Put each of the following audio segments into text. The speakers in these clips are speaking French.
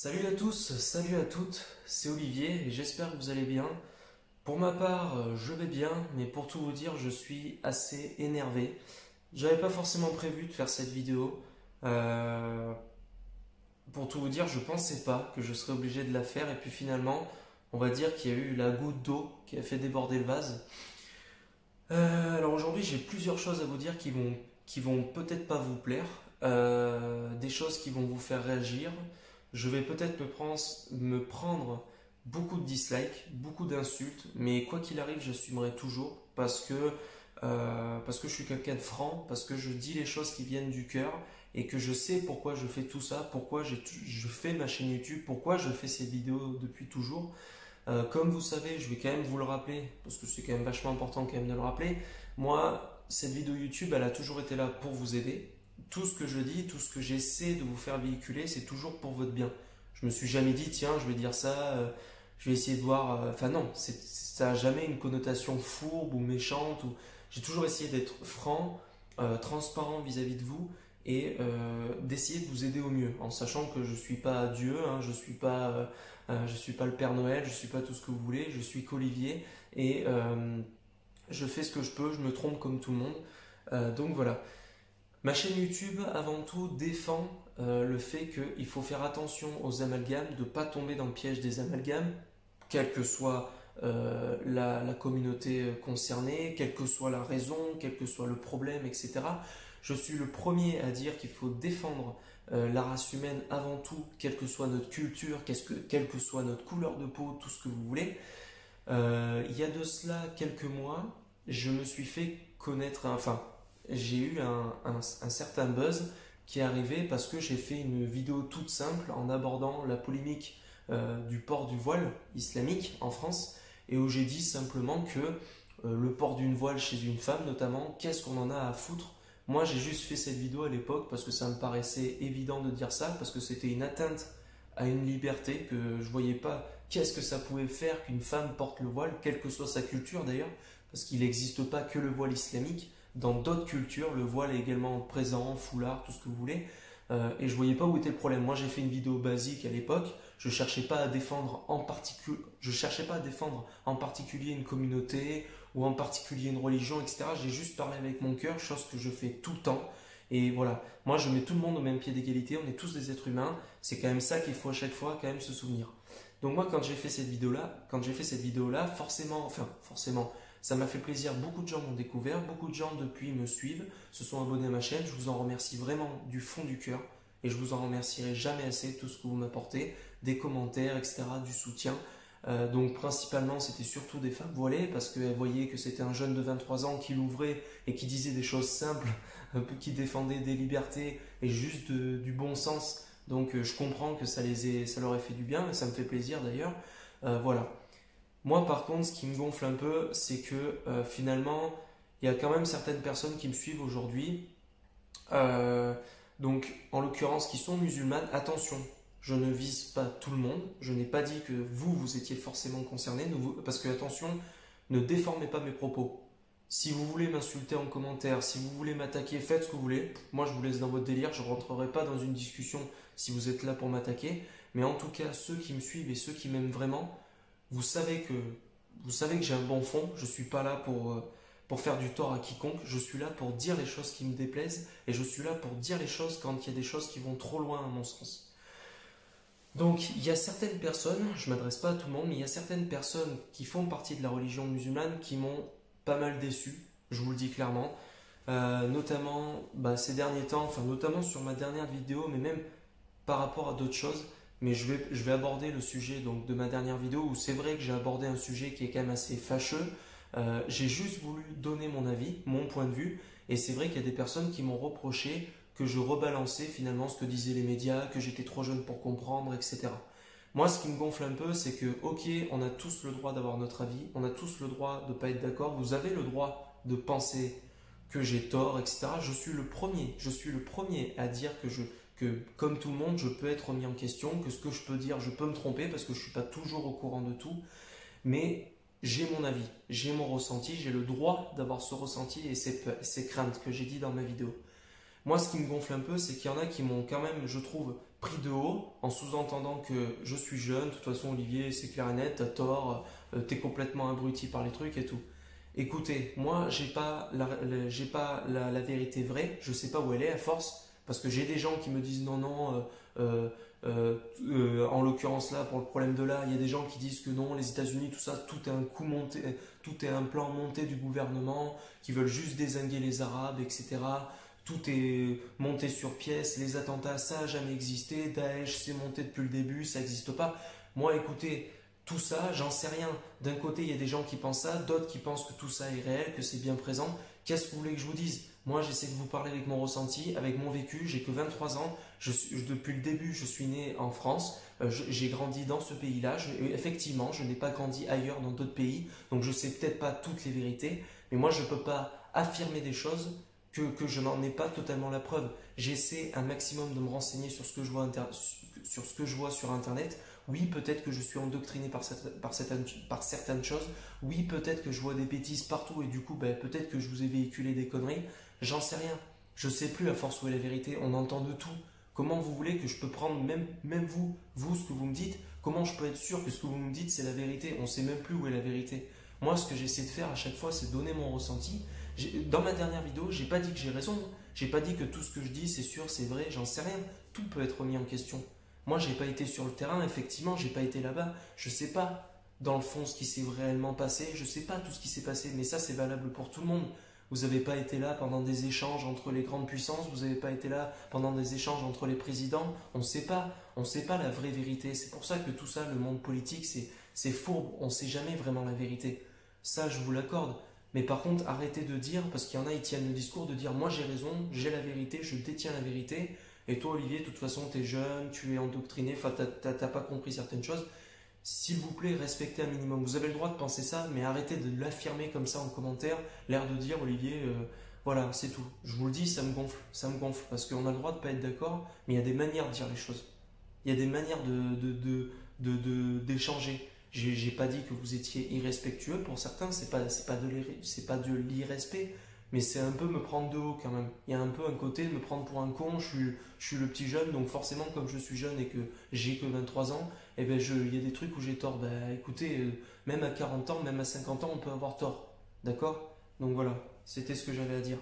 Salut à tous, salut à toutes, c'est Olivier et j'espère que vous allez bien. Pour ma part, je vais bien, mais pour tout vous dire, je suis assez énervé. J'avais pas forcément prévu de faire cette vidéo. Euh, pour tout vous dire, je pensais pas que je serais obligé de la faire et puis finalement, on va dire qu'il y a eu la goutte d'eau qui a fait déborder le vase. Alors aujourd'hui, j'ai plusieurs choses à vous dire qui vont peut-être pas vous plaire, des choses qui vont vous faire réagir. Je vais peut-être me prendre beaucoup de dislikes, beaucoup d'insultes, mais quoi qu'il arrive, j'assumerai toujours parce que je suis quelqu'un de franc, parce que je dis les choses qui viennent du cœur et que je sais pourquoi je fais tout ça, pourquoi je fais ma chaîne YouTube, pourquoi je fais ces vidéos depuis toujours. Comme vous savez, je vais quand même vous le rappeler, parce que c'est quand même vachement important quand même de le rappeler. Moi, cette vidéo YouTube, elle a toujours été là pour vous aider. Tout ce que je dis, tout ce que j'essaie de vous faire véhiculer, c'est toujours pour votre bien. Je me suis jamais dit, tiens, je vais dire ça, je vais essayer de voir. Enfin non, ça n'a jamais une connotation fourbe ou méchante. J'ai toujours essayé d'être franc, transparent vis-à-vis de vous et d'essayer de vous aider au mieux, en sachant que je ne suis pas Dieu, hein, je suis pas le Père Noël, je suis pas tout ce que vous voulez, je suis qu'Olivier et je fais ce que je peux, je me trompe comme tout le monde. Donc voilà. Ma chaîne YouTube, avant tout, défend le fait qu'il faut faire attention aux amalgames, de ne pas tomber dans le piège des amalgames, quelle que soit la communauté concernée, quelle que soit la raison, quel que soit le problème, etc. Je suis le premier à dire qu'il faut défendre la race humaine avant tout, quelle que soit notre culture, quelle que soit notre couleur de peau, tout ce que vous voulez. Il y a de cela quelques mois, je me suis fait connaître, enfin, j'ai eu un certain buzz qui est arrivé parce que j'ai fait une vidéo toute simple en abordant la polémique du port du voile islamique en France et où j'ai dit simplement que le port d'une voile chez une femme notamment, qu'est-ce qu'on en a à foutre. Moi j'ai juste fait cette vidéo à l'époque parce que ça me paraissait évident de dire ça, parce que c'était une atteinte à une liberté que je voyais pas qu'est-ce que ça pouvait faire qu'une femme porte le voile, quelle que soit sa culture d'ailleurs, parce qu'il n'existe pas que le voile islamique. Dans d'autres cultures, le voile est également présent, foulard, tout ce que vous voulez. Et je voyais pas où était le problème. Moi, j'ai fait une vidéo basique à l'époque. Je cherchais pas à défendre en particulier une communauté ou en particulier une religion, etc. J'ai juste parlé avec mon cœur, chose que je fais tout le temps. Et voilà. Moi, je mets tout le monde au même pied d'égalité. On est tous des êtres humains. C'est quand même ça qu'il faut à chaque fois quand même se souvenir. Donc moi, quand j'ai fait cette vidéo-là, forcément, ça m'a fait plaisir. Beaucoup de gens m'ont découvert, beaucoup de gens depuis me suivent, se sont abonnés à ma chaîne. Je vous en remercie vraiment du fond du cœur et je vous en remercierai jamais assez tout ce que vous m'apportez, des commentaires, etc., du soutien. Donc principalement, c'était surtout des femmes voilées parce qu'elles voyaient que c'était un jeune de 23 ans qui l'ouvrait et qui disait des choses simples, qui défendait des libertés et juste du bon sens. Donc je comprends que ça leur ait fait du bien et ça me fait plaisir d'ailleurs. Voilà. Moi, par contre, ce qui me gonfle un peu, c'est que finalement, il y a quand même certaines personnes qui me suivent aujourd'hui, euh, donc en l'occurrence qui sont musulmanes. Attention, je ne vise pas tout le monde. Je n'ai pas dit que vous étiez forcément concerné, parce que attention, ne déformez pas mes propos. Si vous voulez m'insulter en commentaire, si vous voulez m'attaquer, faites ce que vous voulez. Moi, je vous laisse dans votre délire. Je ne rentrerai pas dans une discussion si vous êtes là pour m'attaquer. Mais en tout cas, ceux qui me suivent et ceux qui m'aiment vraiment, vous savez que, vous savez que j'ai un bon fond. Je ne suis pas là pour faire du tort à quiconque. Je suis là pour dire les choses qui me déplaisent. Et je suis là pour dire les choses quand il y a des choses qui vont trop loin à mon sens. Donc, il y a certaines personnes, je ne m'adresse pas à tout le monde, mais il y a certaines personnes qui font partie de la religion musulmane qui m'ont pas mal déçu, je vous le dis clairement. Notamment ces derniers temps, enfin notamment sur ma dernière vidéo, mais même par rapport à d'autres choses. Mais je vais aborder le sujet donc, de ma dernière vidéo où c'est vrai que j'ai abordé un sujet qui est quand même assez fâcheux. J'ai juste voulu donner mon avis, mon point de vue, et c'est vrai qu'il y a des personnes qui m'ont reproché que je rebalançais finalement ce que disaient les médias, que j'étais trop jeune pour comprendre, etc. Moi, ce qui me gonfle un peu, c'est que, ok, on a tous le droit d'avoir notre avis, on a tous le droit de ne pas être d'accord, vous avez le droit de penser que j'ai tort, etc. Je suis le premier à dire que, comme tout le monde, je peux être remis en question, que ce que je peux dire, je peux me tromper parce que je ne suis pas toujours au courant de tout, mais j'ai mon avis, j'ai mon ressenti, j'ai le droit d'avoir ce ressenti et ces craintes que j'ai dit dans ma vidéo. Moi, ce qui me gonfle un peu, c'est qu'il y en a qui m'ont quand même, je trouve, pris de haut en sous-entendant que je suis jeune. De toute façon, Olivier, c'est clair et net, t'as tort, t'es complètement abruti par les trucs et tout. Écoutez, moi, j'ai pas la vérité vraie, je sais pas où elle est à force, parce que j'ai des gens qui me disent non, non, en l'occurrence là, pour le problème de là, il y a des gens qui disent que non, les États-Unis, tout ça, tout est un coup monté, tout est un plan monté du gouvernement, qui veulent juste dézinguer les Arabes, etc. Tout est monté sur pièce, les attentats, ça n'a jamais existé, Daesh, c'est monté depuis le début, ça n'existe pas. Moi, écoutez, tout ça, j'en sais rien. D'un côté, il y a des gens qui pensent ça, d'autres qui pensent que tout ça est réel, que c'est bien présent. Qu'est-ce que vous voulez que je vous dise? Moi, j'essaie de vous parler avec mon ressenti, avec mon vécu. J'ai que 23 ans. Depuis le début, je suis né en France. J'ai grandi dans ce pays-là. Effectivement, je n'ai pas grandi ailleurs dans d'autres pays. Donc, je ne sais peut-être pas toutes les vérités. Mais moi, je ne peux pas affirmer des choses que je n'en ai pas totalement la preuve. J'essaie un maximum de me renseigner sur ce que je vois, sur ce que je vois sur Internet. Oui, peut-être que je suis endoctriné par certaines choses. Oui, peut-être que je vois des bêtises partout et du coup, ben, peut-être que je vous ai véhiculé des conneries. J'en sais rien. Je sais plus à force où est la vérité. On entend de tout. Comment vous voulez que je peux prendre, même vous, ce que vous me dites, comment je peux être sûr que ce que vous me dites, c'est la vérité? On ne sait même plus où est la vérité. Moi, ce que j'essaie de faire à chaque fois, c'est donner mon ressenti. Dans ma dernière vidéo, j'ai pas dit que j'ai raison. J'ai pas dit que tout ce que je dis, c'est sûr, c'est vrai, j'en sais rien. Tout peut être remis en question. Moi, j'ai pas été sur le terrain, effectivement, j'ai pas été là-bas. Je sais pas dans le fond ce qui s'est réellement passé. Je sais pas tout ce qui s'est passé, mais ça, c'est valable pour tout le monde. Vous n'avez pas été là pendant des échanges entre les grandes puissances, vous n'avez pas été là pendant des échanges entre les présidents. On ne sait pas la vraie vérité. C'est pour ça que tout ça, le monde politique, c'est fourbe. On ne sait jamais vraiment la vérité. Ça, je vous l'accorde. Mais par contre, arrêtez de dire, parce qu'il y en a, ils tiennent le discours de dire moi j'ai raison, j'ai la vérité, je détiens la vérité. Et toi, Olivier, de toute façon, tu es jeune, tu es endoctriné, enfin, t'as pas compris certaines choses. S'il vous plaît, respectez un minimum. Vous avez le droit de penser ça, mais arrêtez de l'affirmer comme ça en commentaire, l'air de dire, Olivier, voilà, c'est tout. Je vous le dis, ça me gonfle, parce qu'on a le droit de ne pas être d'accord, mais il y a des manières de dire les choses. Il y a des manières d'échanger. J'ai pas dit que vous étiez irrespectueux. Pour certains, c'est pas de l'irrespect, mais c'est un peu me prendre de haut quand même. Il y a un peu un côté de me prendre pour un con. Je suis le petit jeune, donc forcément, comme je suis jeune et que j'ai que 23 ans, eh ben il y a des trucs où j'ai tort. Ben écoutez, même à 40 ans, même à 50 ans, on peut avoir tort. D'accord? Donc voilà, c'était ce que j'avais à dire.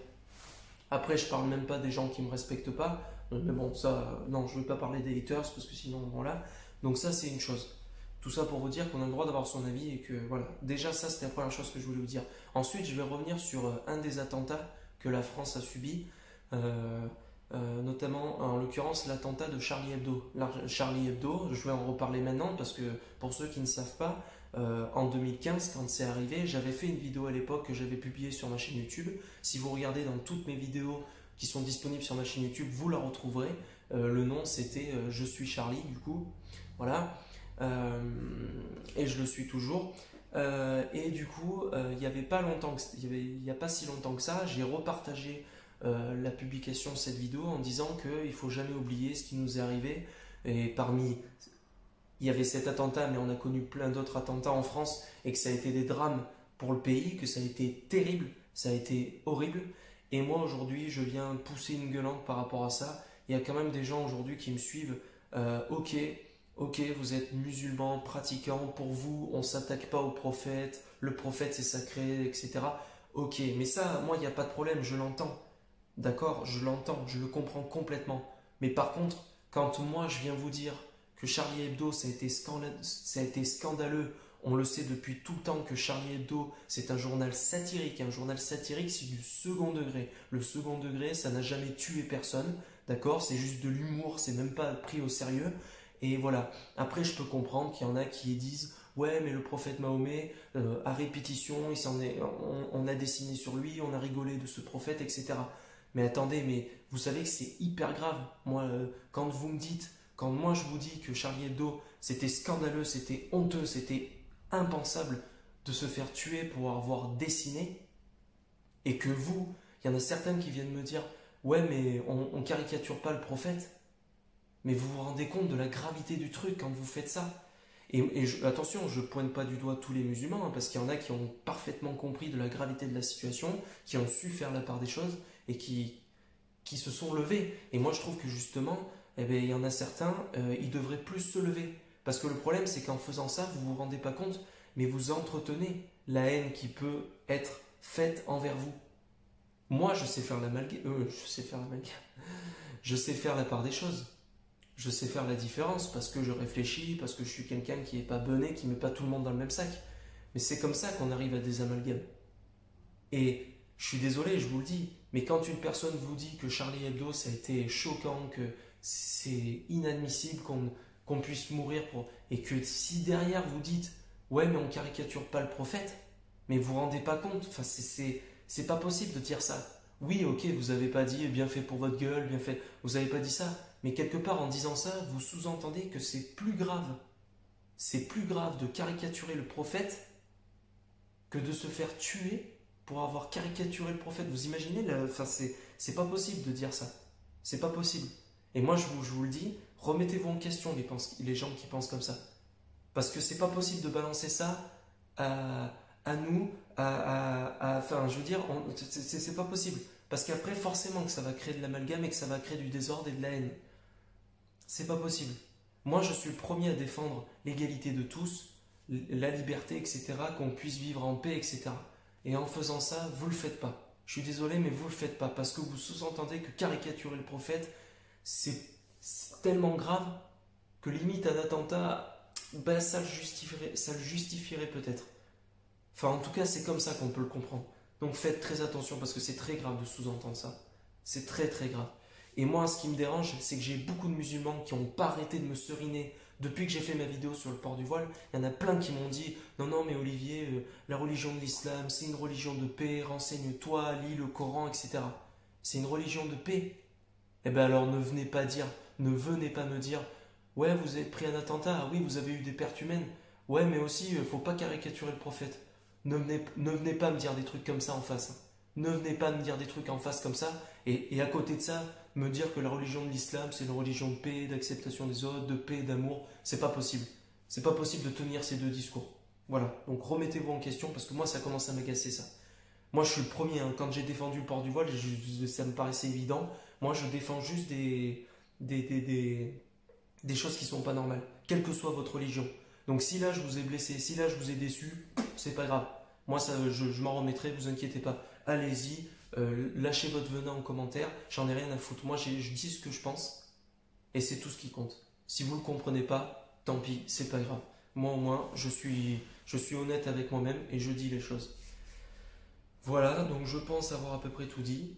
Après, je parle même pas des gens qui me respectent pas. Mais bon, ça, non, je ne vais pas parler des haters parce que sinon, voilà. Donc ça, c'est une chose. Tout ça pour vous dire qu'on a le droit d'avoir son avis et que voilà. Déjà, ça, c'était la première chose que je voulais vous dire. Ensuite, je vais revenir sur un des attentats que la France a subi, notamment en l'occurrence l'attentat de Charlie Hebdo. Charlie Hebdo, je vais en reparler maintenant parce que pour ceux qui ne savent pas, en 2015, quand c'est arrivé, j'avais fait une vidéo à l'époque que j'avais publiée sur ma chaîne YouTube. Si vous regardez dans toutes mes vidéos qui sont disponibles sur ma chaîne YouTube, vous la retrouverez. Le nom, c'était Je suis Charlie, du coup. Voilà. Et je le suis toujours. Et du coup, il n'y avait pas longtemps, il n'y a pas si longtemps que ça, j'ai repartagé la publication de cette vidéo en disant qu'il ne faut jamais oublier ce qui nous est arrivé. Et il y avait cet attentat, mais on a connu plein d'autres attentats en France et que ça a été des drames pour le pays, que ça a été terrible, ça a été horrible. Et moi aujourd'hui, je viens pousser une gueulante par rapport à ça. Il y a quand même des gens aujourd'hui qui me suivent. Ok, vous êtes musulman, pratiquant, pour vous, on ne s'attaque pas au prophète, le prophète c'est sacré, etc. Ok, mais ça, moi, il n'y a pas de problème, je l'entends. D'accord, je l'entends, je le comprends complètement. Mais par contre, quand moi je viens vous dire que Charlie Hebdo, ça a été scandaleux, on le sait depuis tout le temps que Charlie Hebdo, c'est un journal satirique. Un journal satirique, c'est du second degré. Le second degré, ça n'a jamais tué personne. D'accord? C'est juste de l'humour, c'est même pas pris au sérieux. Et voilà. Après, je peux comprendre qu'il y en a qui disent ouais, mais le prophète Mahomet, à répétition, on a dessiné sur lui, on a rigolé de ce prophète, etc. Mais attendez, mais vous savez que c'est hyper grave. Moi, quand moi je vous dis que Charlie Hebdo, c'était scandaleux, c'était honteux, c'était impensable de se faire tuer pour avoir dessiné, et que vous, il y en a certaines qui viennent me dire ouais, mais on caricature pas le prophète. Mais vous vous rendez compte de la gravité du truc quand vous faites ça? Attention, je ne pointe pas du doigt tous les musulmans, hein, parce qu'il y en a qui ont parfaitement compris de la gravité de la situation, qui ont su faire la part des choses, et qui se sont levés. Et moi, je trouve que justement, eh bien, il y en a certains, ils devraient plus se lever. Parce que le problème, c'est qu'en faisant ça, vous ne vous rendez pas compte, mais vous entretenez la haine qui peut être faite envers vous. Moi, je sais faire l'amalgame. Je sais faire la part des choses. Je sais faire la différence parce que je réfléchis, parce que je suis quelqu'un qui n'est pas bené, qui ne met pas tout le monde dans le même sac. Mais c'est comme ça qu'on arrive à des amalgames. Et je suis désolé, je vous le dis, mais quand une personne vous dit que Charlie Hebdo, ça a été choquant, que c'est inadmissible qu'on puisse mourir pour... Et que si derrière vous dites, ouais, mais on caricature pas le prophète, mais vous vous rendez pas compte, enfin, c'est pas possible de dire ça. Oui, ok, vous avez pas dit bien fait pour votre gueule, bien fait, vous avez pas dit ça, mais quelque part en disant ça, vous sous-entendez que c'est plus grave. C'est plus grave de caricaturer le prophète que de se faire tuer pour avoir caricaturé le prophète. Vous imaginez, enfin, c'est pas possible de dire ça. C'est pas possible. Et moi, je vous le dis, remettez-vous en question les gens qui pensent comme ça. Parce que c'est pas possible de balancer ça à nous, enfin, je veux dire, c'est pas possible. Parce qu'après, forcément que ça va créer de l'amalgame et que ça va créer du désordre et de la haine. C'est pas possible. Moi, je suis le premier à défendre l'égalité de tous, la liberté, etc., qu'on puisse vivre en paix, etc. Et en faisant ça, vous le faites pas. Je suis désolé, mais vous le faites pas parce que vous sous-entendez que caricaturer le prophète, c'est tellement grave que limite un attentat, ben, ça le justifierait peut-être. Enfin, en tout cas, c'est comme ça qu'on peut le comprendre. Donc faites très attention parce que c'est très grave de sous-entendre ça. C'est très très grave. Et moi, ce qui me dérange, c'est que j'ai beaucoup de musulmans qui n'ont pas arrêté de me seriner. Depuis que j'ai fait ma vidéo sur le port du voile, il y en a plein qui m'ont dit non, non, mais Olivier, la religion de l'islam, c'est une religion de paix, renseigne-toi, lis le Coran, etc. C'est une religion de paix. Eh bien alors ne venez pas me dire ouais, vous avez pris un attentat, ah oui, vous avez eu des pertes humaines. Ouais, mais aussi, faut pas caricaturer le prophète. Ne venez pas me dire des trucs comme ça en face. Hein. Ne venez pas me dire des trucs en face comme ça. Et à côté de ça, me dire que la religion de l'islam, c'est une religion de paix, d'acceptation des autres, de paix, d'amour. C'est pas possible. C'est pas possible de tenir ces deux discours. Voilà. Donc remettez-vous en question parce que moi, ça commence à m'agacer ça. Moi, je suis le premier. Hein. Quand j'ai défendu le port du voile, ça me paraissait évident. Moi, je défends juste des choses qui sont pas normales. Quelle que soit votre religion. Donc si là, je vous ai blessé, si là, je vous ai déçu, c'est pas grave. Moi, ça, je m'en remettrai, vous inquiétez pas. Allez-y, lâchez votre venin en commentaire, j'en ai rien à foutre. Moi, je dis ce que je pense et c'est tout ce qui compte. Si vous ne le comprenez pas, tant pis, c'est pas grave. Moi, au moins, je suis honnête avec moi-même et je dis les choses. Voilà, donc je pense avoir à peu près tout dit.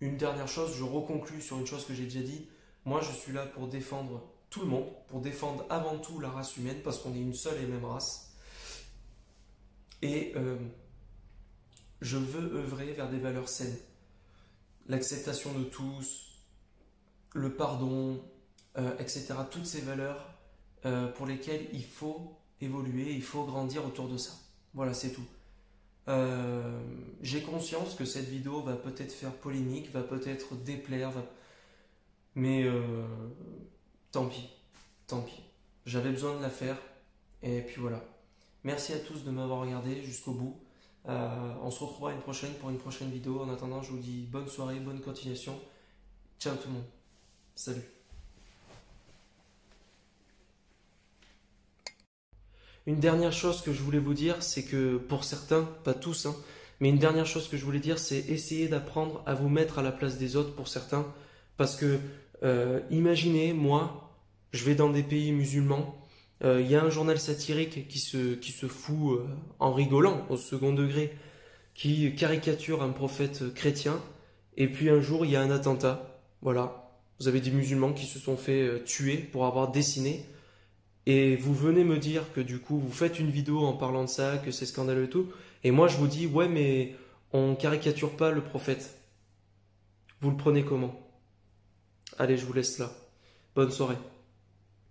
Une dernière chose, je reconclus sur une chose que j'ai déjà dit. Moi, je suis là pour défendre tout le monde, pour défendre avant tout la race humaine, parce qu'on est une seule et même race. Et je veux œuvrer vers des valeurs saines. L'acceptation de tous, le pardon, etc. Toutes ces valeurs pour lesquelles il faut évoluer, il faut grandir autour de ça. Voilà, c'est tout. J'ai conscience que cette vidéo va peut-être faire polémique, va peut-être déplaire, mais tant pis, tant pis. J'avais besoin de la faire, et puis voilà. Merci à tous de m'avoir regardé jusqu'au bout. On se retrouvera pour une prochaine vidéo. En attendant, je vous dis bonne soirée, bonne continuation. Ciao tout le monde. Salut. Une dernière chose que je voulais vous dire, c'est que pour certains, pas tous, hein, mais une dernière chose que je voulais dire, c'est essayer d'apprendre à vous mettre à la place des autres pour certains. Parce que, imaginez, moi, je vais dans des pays musulmans, il y a un journal satirique qui se fout en rigolant au second degré, qui caricature un prophète chrétien, et puis un jour il y a un attentat, voilà, vous avez des musulmans qui se sont fait tuer pour avoir dessiné, et vous venez me dire que du coup vous faites une vidéo en parlant de ça, que c'est scandaleux et tout, et moi je vous dis ouais mais on caricature pas le prophète, vous le prenez comment? Allez, je vous laisse là, bonne soirée.